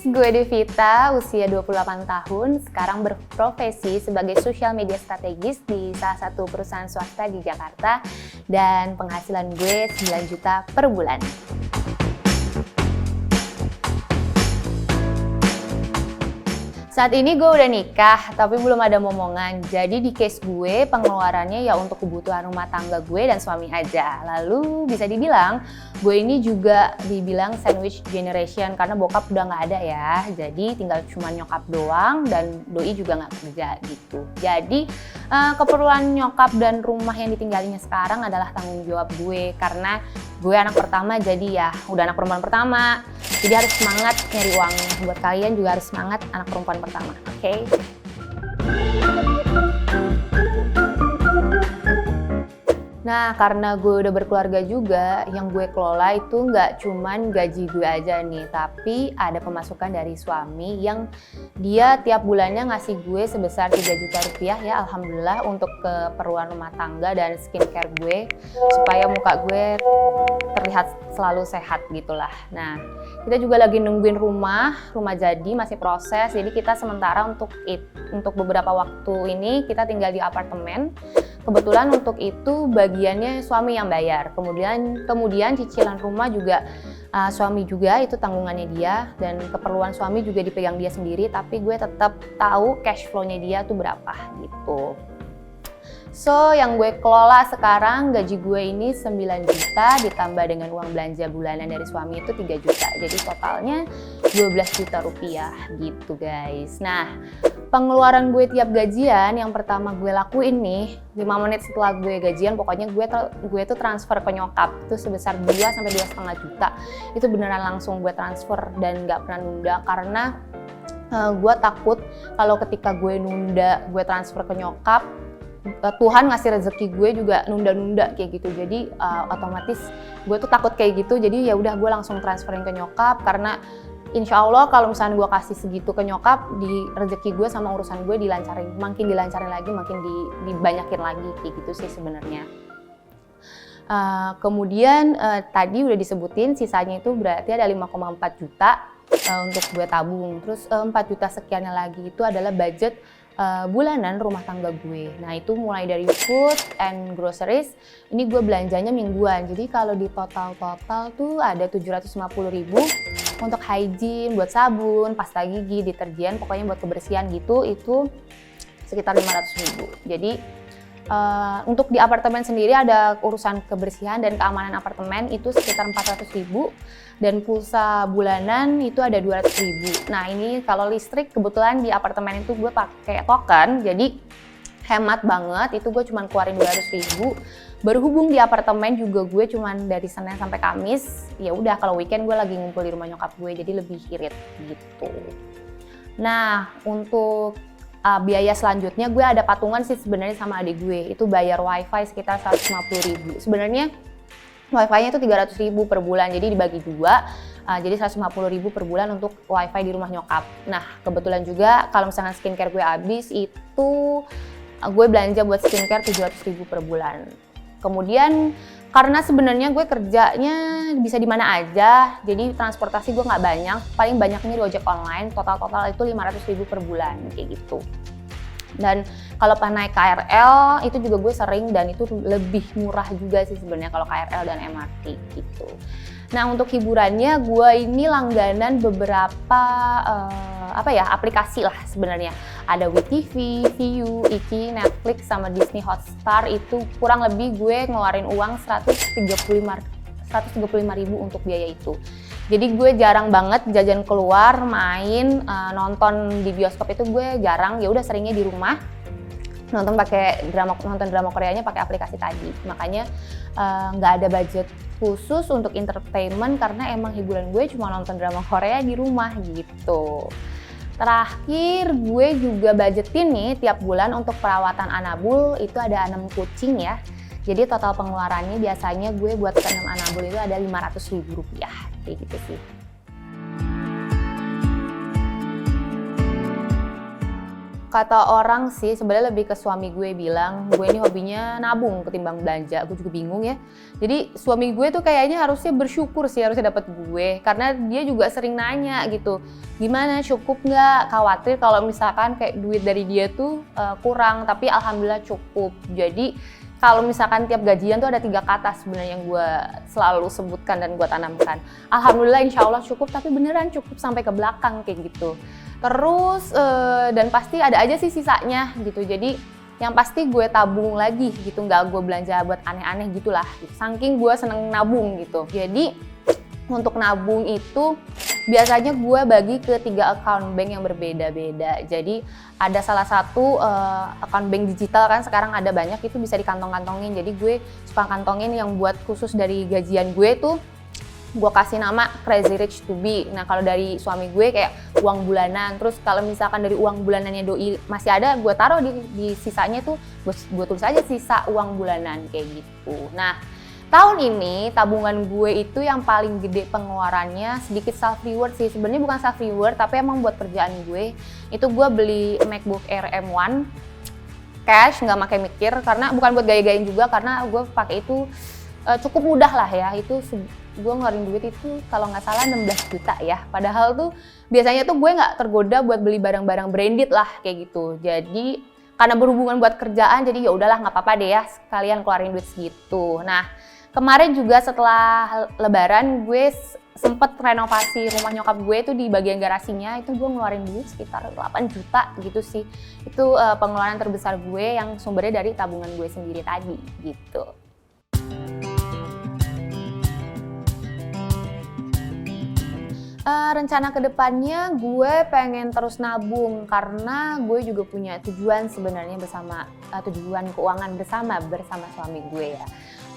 gue Devita, usia 28 tahun, sekarang berprofesi sebagai social media strategis di salah satu perusahaan swasta di Jakarta dan penghasilan gue 9 juta per bulan. Saat ini gue udah nikah, tapi belum ada momongan. Jadi di case gue, pengeluarannya ya untuk kebutuhan rumah tangga gue dan suami aja. Lalu bisa dibilang, gue ini juga dibilang sandwich generation karena bokap udah nggak ada ya. Jadi tinggal cuma nyokap doang dan doi juga nggak kerja gitu. Jadi keperluan nyokap dan rumah yang ditinggalinya sekarang adalah tanggung jawab gue. Karena gue anak pertama, jadi ya udah anak perempuan pertama. Jadi harus semangat nyari uangnya. Buat kalian juga harus semangat anak perempuan pertama, oke? Nah, karena gue udah berkeluarga juga, yang gue kelola itu nggak cuman gaji gue aja nih, tapi ada pemasukan dari suami yang dia tiap bulannya ngasih gue sebesar 3 juta rupiah ya, alhamdulillah, untuk keperluan rumah tangga dan skincare gue, supaya muka gue terlihat selalu sehat gitulah. Nah, kita juga lagi nungguin rumah jadi masih proses, jadi kita sementara untuk beberapa waktu ini kita tinggal di apartemen. Kebetulan untuk itu bagiannya suami yang bayar. Kemudian cicilan rumah juga suami juga, itu tanggungannya dia, dan keperluan suami juga dipegang dia sendiri, tapi gue tetap tahu cash flow-nya dia tuh berapa gitu. So, yang gue kelola sekarang gaji gue ini 9 juta ditambah dengan uang belanja bulanan dari suami itu 3 juta. Jadi totalnya 12 juta rupiah gitu guys. Nah, pengeluaran gue tiap gajian yang pertama gue lakuin nih, 5 menit setelah gue gajian pokoknya gue tuh transfer ke nyokap itu sebesar 2 sampai 2,5 juta. Itu beneran langsung gue transfer dan nggak pernah nunda karena gue takut kalau ketika gue nunda gue transfer ke nyokap, Tuhan ngasih rezeki gue juga nunda-nunda kayak gitu. Jadi otomatis gue tuh takut kayak gitu. Jadi ya udah gue langsung transferin ke nyokap karena insya Allah kalau misalnya gue kasih segitu ke nyokap, di rezeki gue sama urusan gue makin dilancarin lagi, makin dibanyakin lagi kayak gitu sih sebenarnya. Kemudian tadi udah disebutin sisanya itu berarti ada 5,4 juta untuk gue tabung. Terus 4 juta sekiannya lagi itu adalah budget bulanan rumah tangga gue. Nah itu mulai dari food and groceries, ini gue belanjanya mingguan. Jadi kalau di total tuh ada 750.000 untuk hygiene, buat sabun, pasta gigi, deterjen, pokoknya buat kebersihan gitu, itu sekitar 500.000. Jadi untuk di apartemen sendiri ada urusan kebersihan dan keamanan apartemen itu sekitar 400.000 dan pulsa bulanan itu ada 200.000. Nah ini kalau listrik kebetulan di apartemen itu gue pakai token, jadi hemat banget, itu gue cuma keluarin 200.000. Berhubung di apartemen juga gue cuman dari Senin sampai Kamis, ya udah kalau weekend gue lagi ngumpul di rumah nyokap gue, jadi lebih irit gitu. Nah untuk biaya selanjutnya gue ada patungan sih sebenarnya sama adik gue, itu bayar wifi sekitar 150.000. Sebenarnya wifi-nya itu 300.000 per bulan, jadi dibagi 2, jadi 150.000 per bulan untuk wifi di rumah nyokap. Nah kebetulan juga kalau misalnya skincare gue habis itu gue belanja buat skincare 700.000 per bulan. Kemudian karena sebenarnya gue kerjanya bisa di mana aja, jadi transportasi gue nggak banyak, paling banyaknya di ojek online, total itu 500.000 per bulan kayak gitu. Dan kalau pas naik KRL itu juga gue sering, dan itu lebih murah juga sih sebenarnya kalau KRL dan MRT gitu. Nah untuk hiburannya gue ini langganan beberapa aplikasi lah sebenarnya. Ada WeTV, Viu, Iki, Netflix, sama Disney Hotstar. Itu kurang lebih gue ngeluarin uang 135.000 untuk biaya itu. Jadi gue jarang banget jajan keluar, main, nonton di bioskop itu gue jarang. Ya udah seringnya di rumah nonton drama Koreanya pakai aplikasi tadi. Makanya nggak ada budget khusus untuk entertainment karena emang hiburan gue cuma nonton drama Korea di rumah gitu. Terakhir gue juga budgetin nih tiap bulan untuk perawatan Anabul, itu ada 6 kucing ya. Jadi total pengeluarannya biasanya gue buat ke 6 Anabul itu ada 500.000 rupiah kayak gitu sih. Kata orang sih sebenarnya lebih ke suami gue bilang gue ini hobinya nabung ketimbang belanja. Gue juga bingung ya. Jadi suami gue tuh kayaknya harusnya bersyukur sih harusnya dapet gue, karena dia juga sering nanya gitu, gimana cukup nggak? Khawatir kalau misalkan kayak duit dari dia tuh kurang, tapi alhamdulillah cukup. Jadi kalau misalkan tiap gajian tuh ada 3 kata sebenarnya yang gue selalu sebutkan dan gue tanamkan. Alhamdulillah insya Allah cukup, tapi beneran cukup sampai ke belakang kayak gitu. Terus dan pasti ada aja sih sisanya gitu. Jadi yang pasti gue tabung lagi gitu, nggak gue belanja buat aneh-aneh gitulah. Saking gue seneng nabung gitu. Jadi untuk nabung itu biasanya gue bagi ke 3 account bank yang berbeda-beda. Jadi ada salah satu account bank digital kan sekarang ada banyak, itu bisa dikantong-kantongin. Jadi gue suka kantongin yang buat khusus dari gajian gue tuh gue kasih nama Crazy Rich to Be. Nah kalau dari suami gue kayak uang bulanan. Terus kalau misalkan dari uang bulanannya doi masih ada, gue taruh di sisanya tuh gue tulis aja sisa uang bulanan kayak gitu. Nah tahun ini tabungan gue itu yang paling gede pengeluarannya sedikit self reward sih. Sebenarnya bukan self reward tapi emang buat kerjaan gue. Itu gue beli MacBook Air M1 cash, nggak pakai mikir, karena bukan buat gaya-gayain juga, karena gue pakai itu cukup mudah lah ya. Itu gue ngeluarin duit itu kalau nggak salah 16 juta ya. Padahal tuh biasanya tuh gue nggak tergoda buat beli barang-barang branded lah kayak gitu. Jadi karena berhubungan buat kerjaan, jadi ya udahlah nggak apa-apa deh ya sekalian keluarin duit segitu. Nah kemarin juga setelah Lebaran gue sempet renovasi rumah nyokap gue itu di bagian garasinya, itu gue ngeluarin duit sekitar 8 juta gitu sih. Itu pengeluaran terbesar gue yang sumbernya dari tabungan gue sendiri tadi gitu. Rencana kedepannya gue pengen terus nabung karena gue juga punya tujuan sebenarnya bersama tujuan keuangan bersama suami gue ya.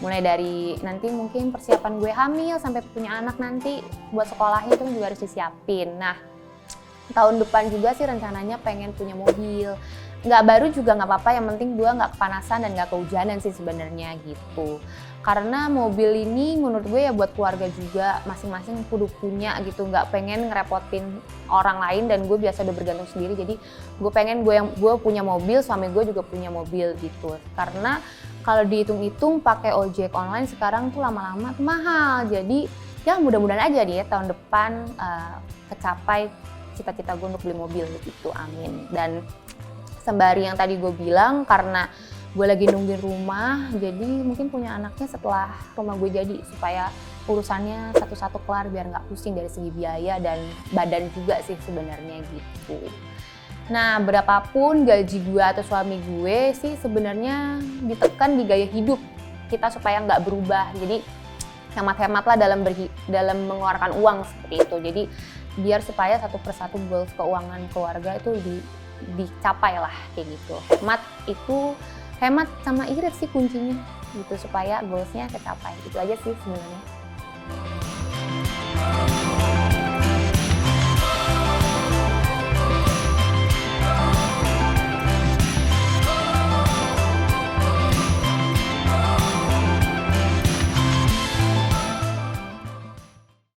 Mulai dari nanti mungkin persiapan gue hamil sampai punya anak nanti buat sekolahnya itu juga harus disiapin. Nah tahun depan juga sih rencananya pengen punya mobil. Nggak baru juga nggak apa-apa, yang penting gue nggak kepanasan dan nggak kehujanan sih sebenarnya gitu. Karena mobil ini menurut gue ya buat keluarga juga, masing-masing kudu punya gitu, nggak pengen ngerepotin orang lain dan gue biasa udah bergantung sendiri. Jadi gue pengen gue punya mobil, suami gue juga punya mobil gitu. Karena kalau dihitung-hitung pakai ojek online sekarang tuh lama-lama tuh mahal. Jadi ya mudah-mudahan aja deh tahun depan kecapai cita-cita gue untuk beli mobil gitu, amin. Dan sembari yang tadi gue bilang, karena gue lagi nungguin rumah, jadi mungkin punya anaknya setelah rumah gue jadi, supaya urusannya satu-satu kelar biar nggak pusing dari segi biaya dan badan juga sih sebenarnya gitu. Nah berapapun gaji gue atau suami gue sih sebenarnya ditekan di gaya hidup kita supaya nggak berubah. Jadi hemat-hemat lah dalam mengeluarkan uang seperti itu. Jadi biar supaya satu persatu goals keuangan keluarga itu dicapai lah kayak gitu. Hemat sama irit sih kuncinya gitu supaya goalsnya kecapai. Itu aja sih sebenarnya.